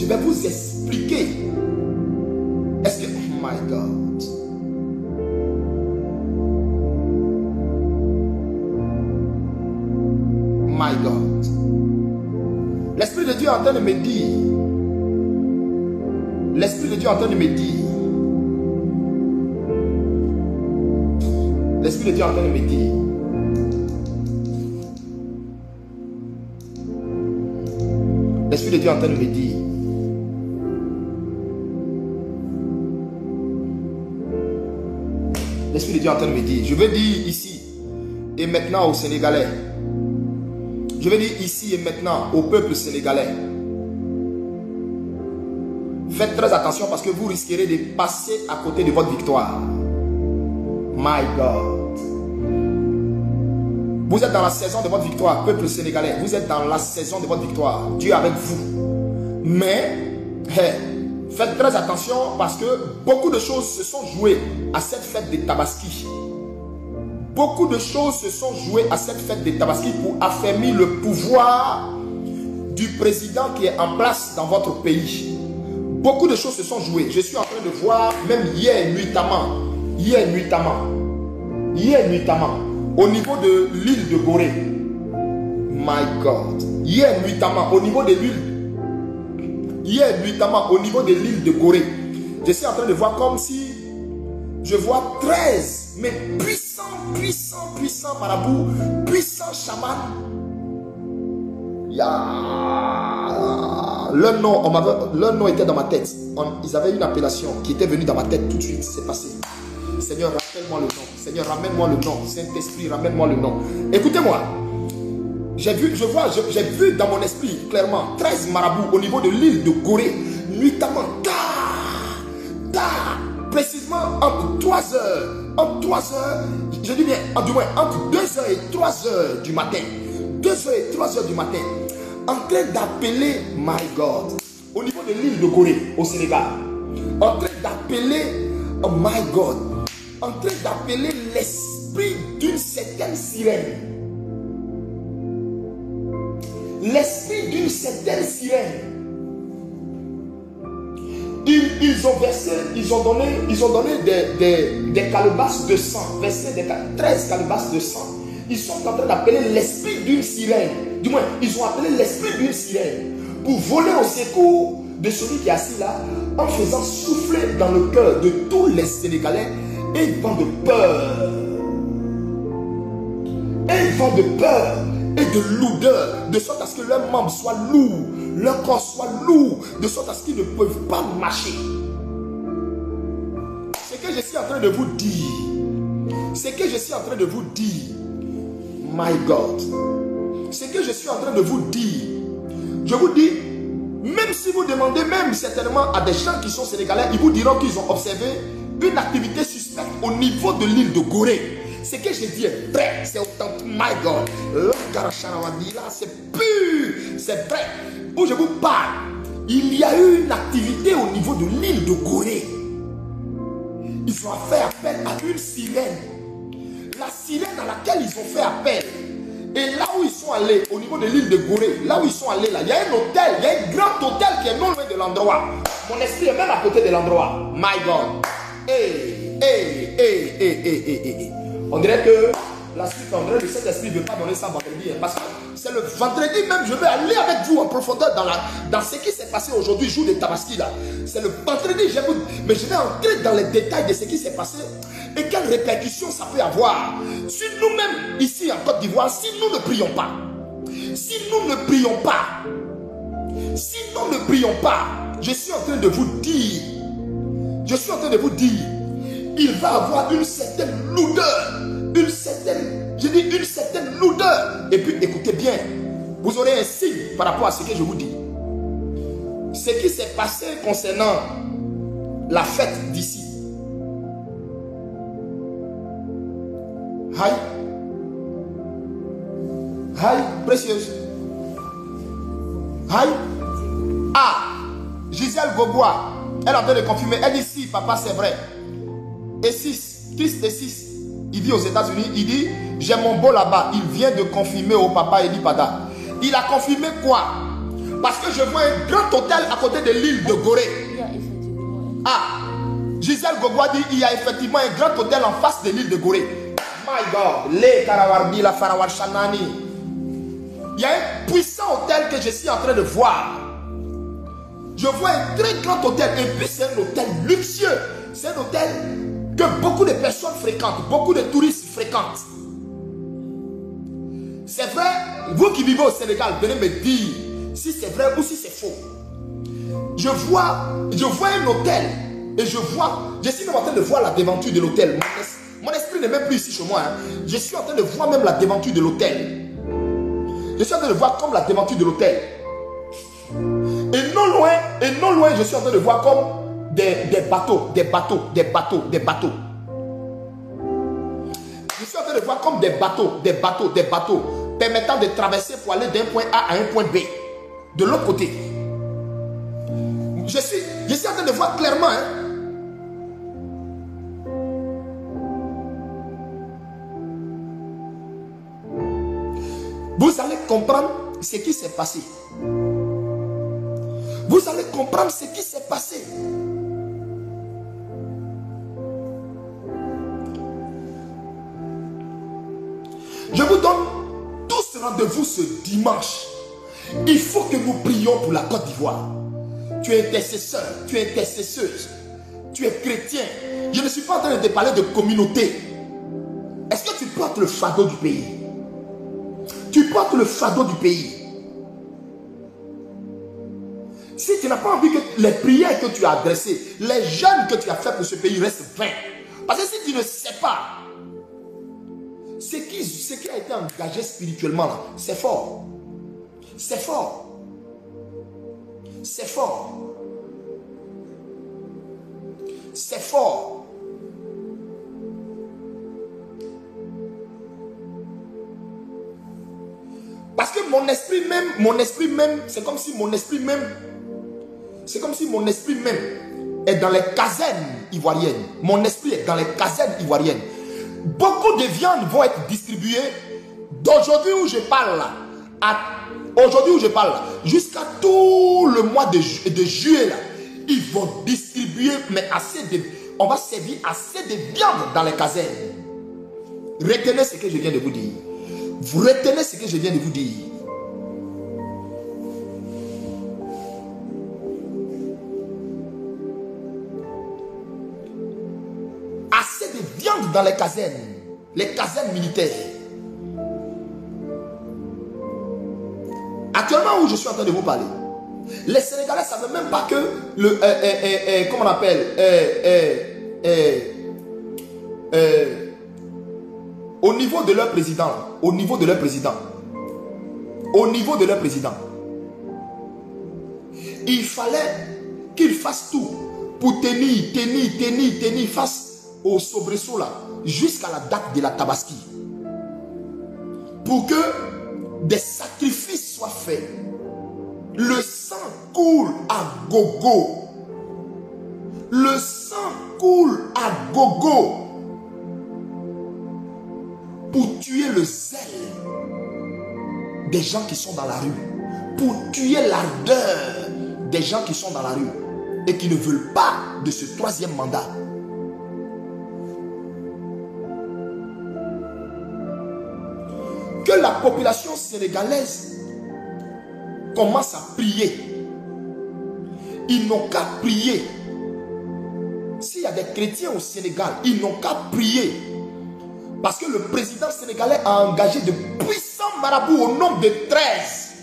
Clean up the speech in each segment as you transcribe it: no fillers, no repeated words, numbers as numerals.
Je vais vous expliquer. Est-ce que... Oh my God. My God. L'Esprit de Dieu est en train de me dire. L'Esprit de Dieu est en train de me dire. L'Esprit de Dieu est en train de me dire. L'Esprit de Dieu est en train de me dire. L'Esprit de Dieu est en train de me dire. Je veux dire ici et maintenant aux Sénégalais. Je veux dire ici et maintenant au peuple sénégalais. Faites très attention parce que vous risquerez de passer à côté de votre victoire. My God. Vous êtes dans la saison de votre victoire, peuple sénégalais. Vous êtes dans la saison de votre victoire. Dieu est avec vous. Mais, faites très attention parce que beaucoup de choses se sont jouées à cette fête de Tabaski. Beaucoup de choses se sont jouées à cette fête de Tabaski pour affermir le pouvoir du président qui est en place dans votre pays. Beaucoup de choses se sont jouées. Je suis en train de voir, même hier nuitamment, au niveau de l'île de Gorée. My God. Hier nuitamment, au niveau de l'île de Gorée. Je suis en train de voir comme si je vois 13, mais puissants marabouts, puissants chamans. Leur nom était dans ma tête. Ils avaient une appellation qui était venue dans ma tête tout de suite. C'est passé. Seigneur, rappelle-moi le nom. Seigneur, ramène-moi le nom. Saint-Esprit, ramène-moi le nom. Écoutez-moi. J'ai vu dans mon esprit clairement 13 marabouts au niveau de l'île de Gorée. Nuitamment, précisément entre 3 heures. Entre 3 heures, je dis bien, du moins entre 2 heures et 3 heures du matin. 2 heures et 3 heures du matin. En train d'appeler, my God, au niveau de l'île de Gorée, au Sénégal. En train d'appeler, oh my God, en train d'appeler l'esprit d'une certaine sirène. L'esprit d'une certaine sirène. Ils ont versé, ils ont donné des calebasses de sang, versé 13 calebasses de sang. Ils sont en train d'appeler l'esprit d'une sirène. Du moins, ils ont appelé l'esprit d'une sirène pour voler au secours de celui qui est assis là, en faisant souffler dans le cœur de tous les Sénégalais un vent de peur. Un vent de peur et de lourdeur, de sorte à ce que leurs membres soient lourds, leur corps soit lourd, de sorte à ce qu'ils ne peuvent pas marcher. Ce que je suis en train de vous dire, my God, ce que je suis en train de vous dire, je vous dis, même si vous demandez même certainement à des gens qui sont sénégalais, ils vous diront qu'ils ont observé une activité suspecte au niveau de l'île de Gorée. Ce que je dis est vrai, c'est authentique, my God. Là, c'est pur, c'est vrai. Où je vous parle, il y a eu une activité au niveau de l'île de Gorée. Ils ont fait appel à une sirène. La sirène à laquelle ils ont fait appel. Et là où ils sont allés, au niveau de l'île de Gorée, là où ils sont allés, là, il y a un hôtel, il y a un grand hôtel qui est non loin de l'endroit. Mon esprit est même à côté de l'endroit. My God. On dirait que la suite, on dirait que cet esprit ne veut pas donner ça vendredi. Parce que c'est le vendredi même, je vais aller avec vous en profondeur dans ce qui s'est passé aujourd'hui, jour de Tabaski là. C'est le vendredi, mais je vais entrer dans les détails de ce qui s'est passé et quelles répercussions ça peut avoir. Si nous-mêmes, ici en Côte d'Ivoire, si nous ne prions pas, je suis en train de vous dire, il va avoir une certaine lourdeur, une certaine lourdeur. Et puis écoutez bien, vous aurez un signe par rapport à ce que je vous dis. Ce qui s'est passé concernant la fête d'ici. Hi, précieuse. Hi. Gisèle Gogoua, elle est en train de confirmer. Elle dit si, papa, c'est vrai. Et 6, Christ et 6, il vit aux États-Unis, il dit, j'ai mon beau là-bas. Il vient de confirmer au papa Eli Pada. Il a confirmé quoi? Parce que je vois un grand hôtel à côté de l'île de Gorée. Il y a effectivement. Ah, Gisèle Gogoua dit il y a effectivement un grand hôtel en face de l'île de Gorée. My God, les Karawarbi, la Farawar Shanani. Il y a un puissant hôtel que je suis en train de voir. Je vois un très grand hôtel. Et puis c'est un hôtel luxueux. C'est un hôtel que beaucoup de personnes fréquentent, beaucoup de touristes fréquentent. C'est vrai, vous qui vivez au Sénégal, venez me dire si c'est vrai ou si c'est faux. Je vois un hôtel et je suis même en train de voir la devanture de l'hôtel. Mon esprit n'est même plus ici chez moi. Hein. Je suis en train de voir même la devanture de l'hôtel. Je suis en train de voir comme la devanture de l'hôtel. Et non loin, je suis en train de voir comme des bateaux. Je suis en train de voir comme des bateaux, permettant de traverser pour aller d'un point A à un point B. De l'autre côté. Je suis en train de voir clairement. Hein. Vous allez comprendre ce qui s'est passé. Vous allez comprendre ce qui s'est passé. Je vous donne tous rendez-vous ce dimanche. Il faut que nous prions pour la Côte d'Ivoire. Tu es intercesseur, tu es intercesseuse, tu es chrétien. Je ne suis pas en train de te parler de communauté. Est-ce que tu portes le fardeau du pays? Tu portes le fardeau du pays. Si tu n'as pas envie que les prières que tu as adressées, les jeûnes que tu as fait pour ce pays restent vains. Parce que si tu ne sais pas ce qui a été engagé spirituellement, c'est fort. C'est fort. C'est fort. C'est fort. Parce que mon esprit même, c'est comme si mon esprit même est dans les casernes ivoiriennes. Mon esprit est dans les casernes ivoiriennes. Beaucoup de viandes vont être distribuées d'aujourd'hui où je parle là, jusqu'à tout le mois de juillet là. Ils vont distribuer, mais on va servir assez de viande dans les casernes. Retenez ce que je viens de vous dire. Vous retenez ce que je viens de vous dire. Assez de viande dans les casernes militaires. Actuellement où je suis en train de vous parler, les Sénégalais ne savent même pas que comment on appelle au niveau de leur président, il fallait qu'ils fassent tout pour tenir face au soubresaut là, jusqu'à la date de la Tabaski. Pour que des sacrifices soient faits. Le sang coule à gogo. Le sang coule à gogo. Pour tuer le zèle des gens qui sont dans la rue. Pour tuer l'ardeur des gens qui sont dans la rue. Et qui ne veulent pas de ce troisième mandat. Que la population sénégalaise commence à prier. Ils n'ont qu'à prier. S'il y a des chrétiens au Sénégal, ils n'ont qu'à prier. Parce que le président sénégalais a engagé de puissants marabouts au nombre de 13.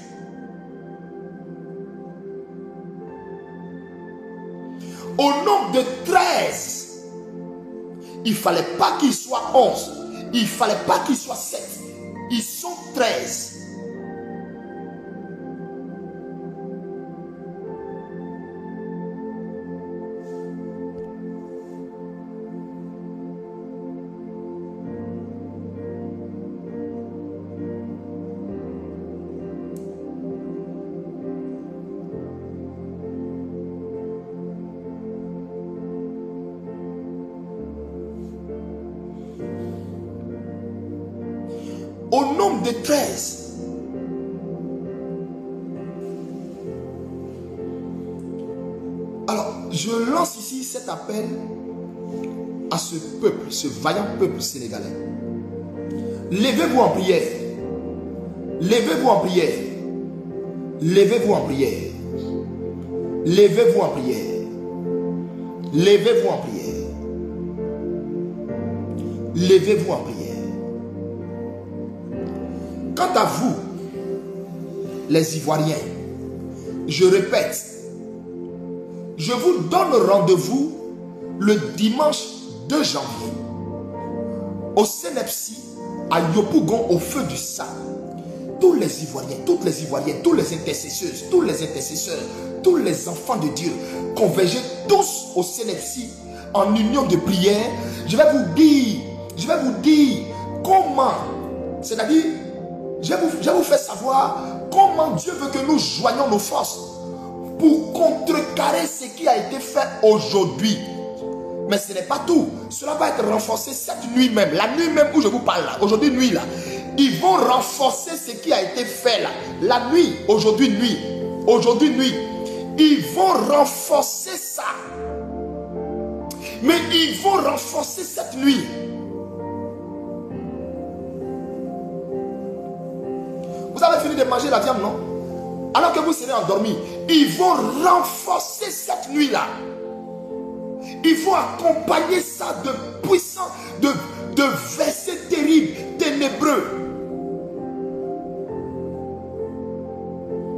Au nombre de 13. Il ne fallait pas qu'il soit 11. Il ne fallait pas qu'il soit 7. Ils sont 13. Au nombre de 13. je lance ici cet appel à ce peuple, ce vaillant peuple sénégalais. Levez-vous en prière. Levez-vous en prière. Levez-vous en prière. Levez-vous en prière. Levez-vous en prière. Levez-vous en prière. Quant à vous, les Ivoiriens, je répète, je vous donne rendez-vous le dimanche 2 janvier au Sénepsi à Yopougon au feu du sang. Tous les Ivoiriens, toutes les Ivoiriennes, tous les intercesseuses, tous les intercesseurs, tous les enfants de Dieu, convergez tous au Sénepsi en union de prière. Je vais vous dire comment, c'est-à-dire, je vais vous faire savoir comment Dieu veut que nous joignions nos forces pour contrecarrer ce qui a été fait aujourd'hui. Mais ce n'est pas tout. Cela va être renforcé cette nuit même. La nuit même où je vous parle là. Aujourd'hui nuit là. Ils vont renforcer ce qui a été fait là. La nuit. Aujourd'hui nuit. Aujourd'hui nuit. Ils vont renforcer ça. Mais ils vont renforcer cette nuit. Vous avez fini de manger la viande, non? Alors que vous serez endormis. Ils vont renforcer cette nuit là. Il faut accompagner ça de puissants, de versets terribles, ténébreux.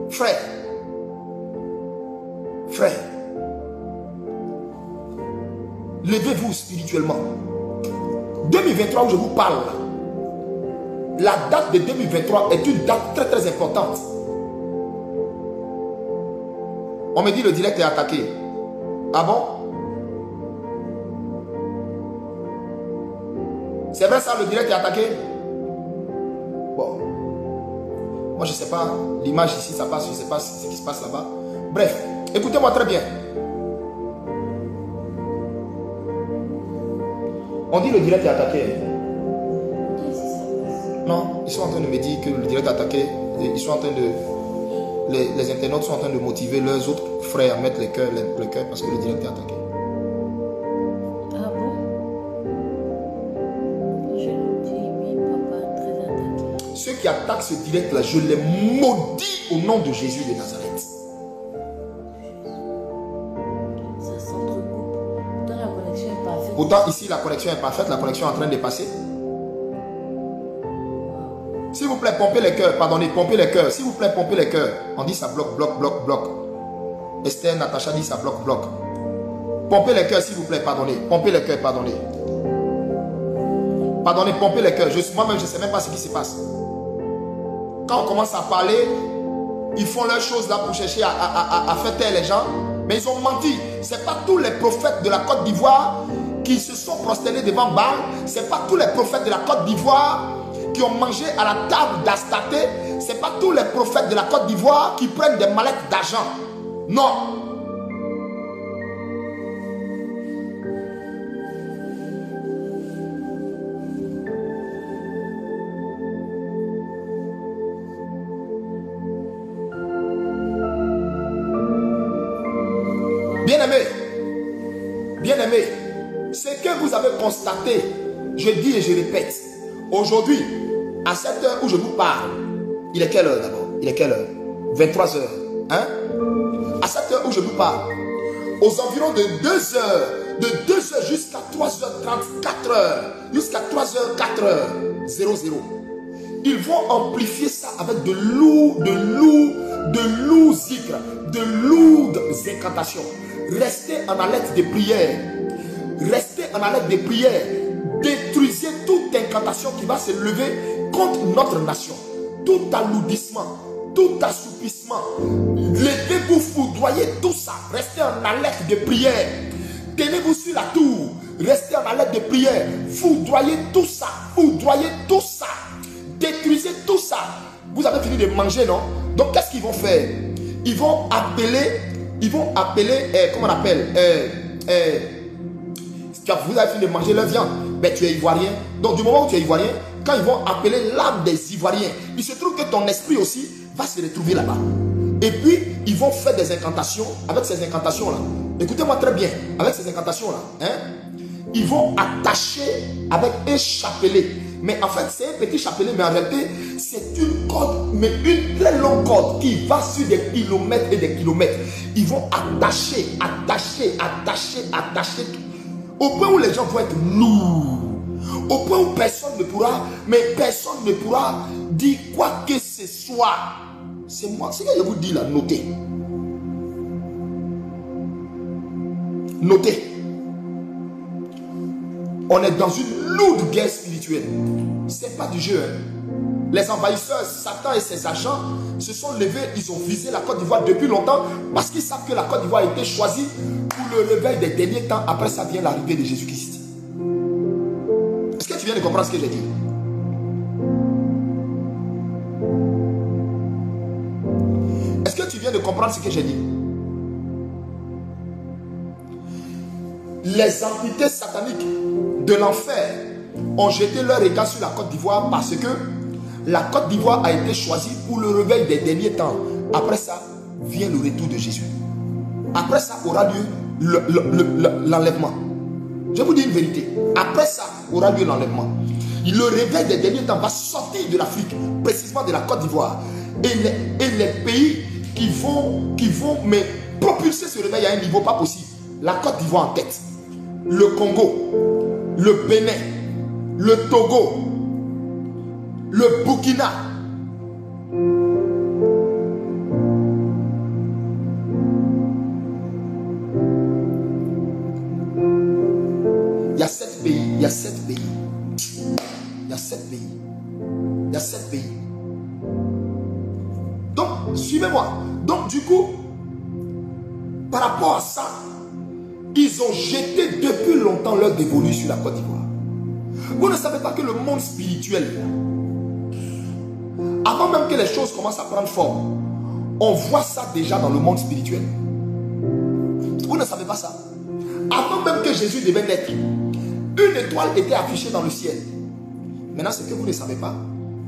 Frère, levez-vous spirituellement. 2023 où je vous parle, la date de 2023 est une date très très importante. On me dit le direct est attaqué. Ah bon? C'est vrai ça, le direct est attaqué? Bon. Moi je sais pas, l'image ici ça passe, je sais pas ce qui se passe là-bas. Bref, écoutez-moi très bien. On dit le direct est attaqué. Non, ils sont en train de me dire que le direct est attaqué. Ils sont en train de... Les internautes sont en train de motiver leurs autres frères à mettre le cœur parce que le direct est attaqué. Ceux qui attaquent ce direct là, je les maudis au nom de Jésus de Nazareth. Ça s'entrecoupe. Pourtant la connexion est parfaite. Pourtant ici la connexion est parfaite, la connexion est en train de passer. S'il vous plaît, pompez les cœurs, pardonnez, pompez les cœurs. S'il vous plaît, pompez les cœurs. On dit ça bloque, bloque, bloque, bloque. Esther, Natacha dit ça bloque, bloque. Pompez les cœurs, s'il vous plaît, pardonnez. Pompez les cœurs, pardonnez. Pardonnez, pompez les cœurs. Moi-même, je ne sais même pas ce qui se passe. Quand on commence à parler, ils font leurs choses là pour chercher à faire taire les gens. Mais ils ont menti. Ce n'est pas tous les prophètes de la Côte d'Ivoire qui se sont prosternés devant Baal. Ce n'est pas tous les prophètes de la Côte d'Ivoire qui ont mangé à la table d'Astaté. Ce n'est pas tous les prophètes de la Côte d'Ivoire qui prennent des mallettes d'argent. Non. Bien-aimé, ce que vous avez constaté, je dis et je répète, aujourd'hui, à cette heure où je vous parle, il est quelle heure d'abord? Il est quelle heure? 23 heures. Hein? À cette heure où je vous parle, aux environs de 2 heures, de 2 heures jusqu'à 3h30, 4 heures, jusqu'à 3h, 4h, 00. Ils vont amplifier ça avec de lourds zikrs, de lourdes incantations. Restez en alerte de prière. Restez en alerte de prière. Détruisez toute incantation qui va se lever contre notre nation. Tout alourdissement, tout assoupissement. Levez-vous, foudroyez tout ça. Restez en alerte de prière. Tenez-vous sur la tour. Restez en alerte de prière. Foudroyez tout ça. Foudroyez tout ça. Détruisez tout ça. Vous avez fini de manger, non? Donc qu'est-ce qu'ils vont faire? Ils vont appeler, comment on appelle, vous avez fini de manger leur viande, ben tu es ivoirien. Donc du moment où tu es ivoirien, quand ils vont appeler l'âme des Ivoiriens, il se trouve que ton esprit aussi va se retrouver là-bas. Et puis, ils vont faire des incantations. Avec ces incantations-là, Écoutez-moi très bien, avec ces incantations-là, hein, ils vont attacher avec un chapelet. Mais en fait, c'est un petit chapelet, mais en réalité, c'est une corde, mais une très longue corde qui va sur des kilomètres et des kilomètres. Ils vont attacher, au point où les gens vont être lourds. Au point où personne ne pourra dire quoi que ce soit. C'est moi, c'est ce que je vous dis là, notez. Notez. On est dans une lourde guerre spirituelle. C'est pas du jeu. Hein. Les envahisseurs, Satan et ses agents se sont levés, ils ont visé la Côte d'Ivoire depuis longtemps parce qu'ils savent que la Côte d'Ivoire a été choisie pour le réveil des derniers temps. Après ça vient l'arrivée de Jésus-Christ. Est-ce que tu viens de comprendre ce que j'ai dit? Est-ce que tu viens de comprendre ce que j'ai dit? Les entités sataniques de l'enfer ont jeté leur regard sur la Côte d'Ivoire parce que la Côte d'Ivoire a été choisie pour le réveil des derniers temps. Après ça, vient le retour de Jésus. Après ça aura lieu l'enlèvement. Je vous dis une vérité. Après ça aura lieu l'enlèvement. Le réveil des derniers temps va sortir de l'Afrique, précisément de la Côte d'Ivoire. Et les pays qui vont mais propulser ce réveil à un niveau pas possible. La Côte d'Ivoire en tête. Le Congo, le Bénin, le Togo, le Burkina. Il y a 7 pays, il y a 7 pays. Il y a 7 pays. Il y a 7 pays. Donc, suivez-moi. Donc, du coup, par rapport à ça, ils ont jeté depuis longtemps leur dévolu sur la Côte d'Ivoire. Vous ne savez pas que le monde spirituel, avant même que les choses commencent à prendre forme, on voit ça déjà dans le monde spirituel. Vous ne savez pas ça. Avant même que Jésus devait naître, une étoile était affichée dans le ciel. Maintenant, c'est que vous ne savez pas.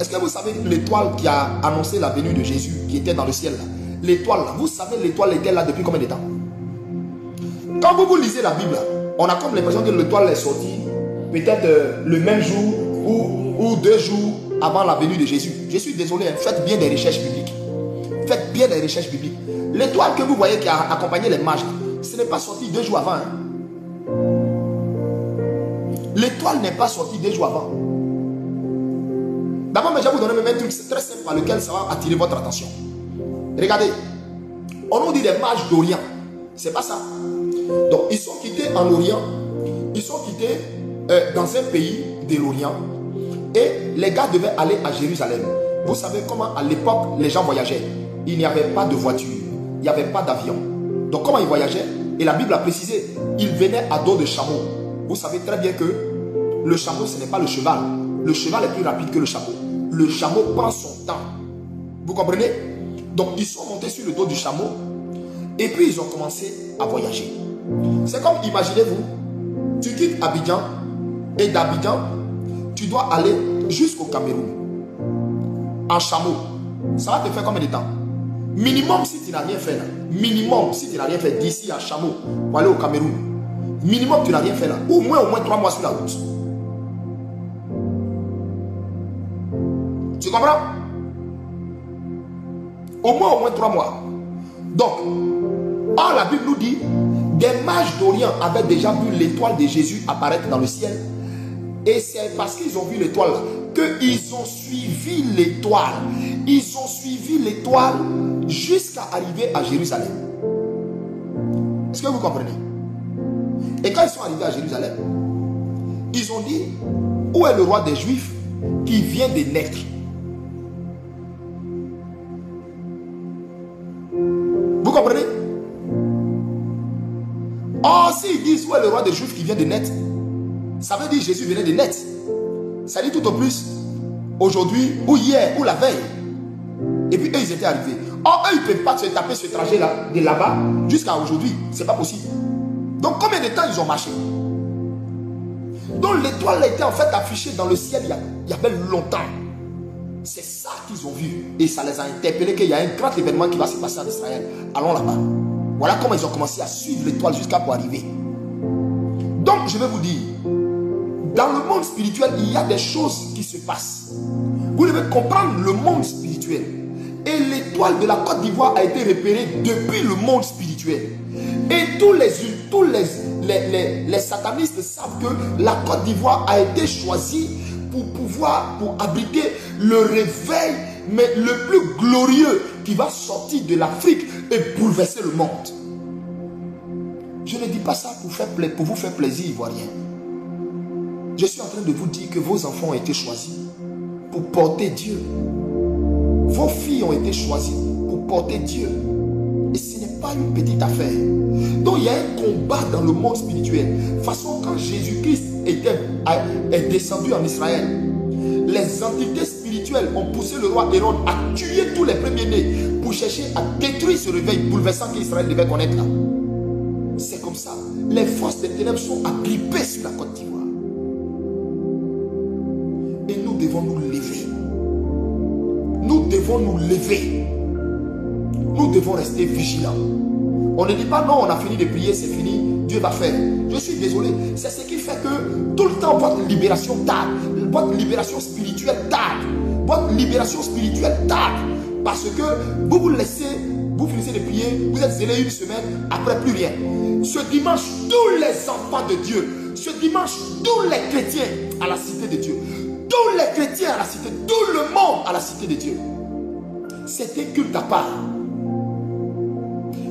Est-ce que vous savez l'étoile qui a annoncé la venue de Jésus, qui était dans le ciel là? L'étoile là, vous savez l'étoile était là depuis combien de temps? Quand vous lisez la Bible, on a comme l'impression que l'étoile est sortie peut-être le même jour ou 2 jours avant la venue de Jésus. Je suis désolé, hein, faites bien des recherches bibliques. Faites bien des recherches bibliques. L'étoile que vous voyez qui a accompagné les mages, ce n'est pas sorti 2 jours avant. Hein. L'étoile n'est pas sortie 2 jours avant. D'abord, je vais vous donner même un truc très simple par lequel ça va attirer votre attention. Regardez, on nous dit des mages d'Orient. C'est pas ça. Donc, ils sont quittés en Orient. Ils sont quittés dans un pays de l'Orient. Et les gars devaient aller à Jérusalem. Vous savez comment à l'époque les gens voyageaient? Il n'y avait pas de voiture. Il n'y avait pas d'avion. Donc, comment ils voyageaient? Et la Bible a précisé, ils venaient à dos de chameau. Vous savez très bien que le chameau, ce n'est pas le cheval. Le cheval est plus rapide que le chameau. Le chameau prend son temps. Vous comprenez? Donc, ils sont montés sur le dos du chameau. Et puis, ils ont commencé à voyager. C'est comme, imaginez-vous, tu quittes Abidjan. Et d'Abidjan, tu dois aller jusqu'au Cameroun. En chameau. Ça va te faire combien de temps? Minimum, si tu n'as rien fait là. Minimum, si tu n'as rien fait d'ici à chameau pour aller au Cameroun. Minimum, tu n'as rien fait là. Au moins 3 mois sur la route. Tu comprends? Au moins 3 mois. Donc, la Bible nous dit, des mages d'Orient avaient déjà vu l'étoile de Jésus apparaître dans le ciel. Et c'est parce qu'ils ont vu l'étoile qu'ils ont suivi l'étoile. Ils ont suivi l'étoile jusqu'à arriver à Jérusalem. Est-ce que vous comprenez? Et quand ils sont arrivés à Jérusalem, ils ont dit, où est le roi des Juifs qui vient de naître? Vous comprenez? Or, s'ils disent où est le roi des Juifs qui vient de naître, ça veut dire que Jésus venait de naître. Ça dit tout au plus, aujourd'hui, ou hier, ou la veille. Et puis eux, ils étaient arrivés. Or, eux, ils ne peuvent pas se taper ce trajet-là, de là-bas, jusqu'à aujourd'hui. C'est pas possible. Donc, combien de temps ils ont marché? Donc, l'étoile était en fait affichée dans le ciel il y avait longtemps. C'est ça qu'ils ont vu. Et ça les a interpellés qu'il y a un grand événement qui va se passer en Israël. Allons là-bas. Voilà comment ils ont commencé à suivre l'étoile jusqu'à pour arriver. Donc, je vais vous dire, dans le monde spirituel, il y a des choses qui se passent. Vous devez comprendre le monde spirituel. Et l'étoile de la Côte d'Ivoire a été repérée depuis le monde spirituel. Et tous les satanistes savent que la Côte d'Ivoire a été choisie pour abriter le réveil, mais le plus glorieux qui va sortir de l'Afrique et bouleverser le monde. Je ne dis pas ça pour vous faire plaisir, Ivoiriens. Je suis en train de vous dire que vos enfants ont été choisis pour porter Dieu. Vos filles ont été choisies pour porter Dieu. Et ce n'est pas une petite affaire. Donc il y a un combat dans le monde spirituel. De toute façon, quand Jésus-Christ est descendu en Israël, les entités spirituelles ont poussé le roi Hérode à tuer tous les premiers-nés pour chercher à détruire ce réveil bouleversant qu'Israël devait connaître. C'est comme ça. Les forces des ténèbres sont agrippées sur la Côte d'Ivoire. Et nous devons nous lever. Nous devons nous lever. Nous devons rester vigilants. On ne dit pas non, on a fini de prier, c'est fini, Dieu va faire. Je suis désolé, c'est ce qui fait que tout le temps votre libération tarde, votre libération spirituelle tarde, votre libération spirituelle tarde. Parce que vous vous laissez, vous finissez de prier, vous êtes zélé une semaine, après plus rien. Ce dimanche, tous les enfants de Dieu, ce dimanche, tous les chrétiens à la cité de Dieu, tous les chrétiens à la cité, tout le monde à la cité de Dieu. C'était culte à part.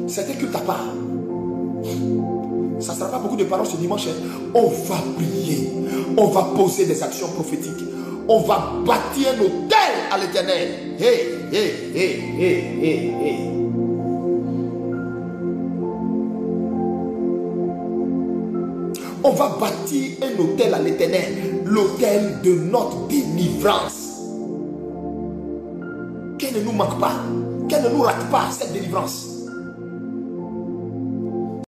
C'était culte à part. Ça ne sera pas beaucoup de paroles ce dimanche. On va prier. On va poser des actions prophétiques. On va bâtir un hôtel à l'Éternel. On va bâtir un hôtel à l'Éternel. L'hôtel de notre délivrance. Qu'elle ne nous manque pas. Qu'elle ne nous rate pas, cette délivrance.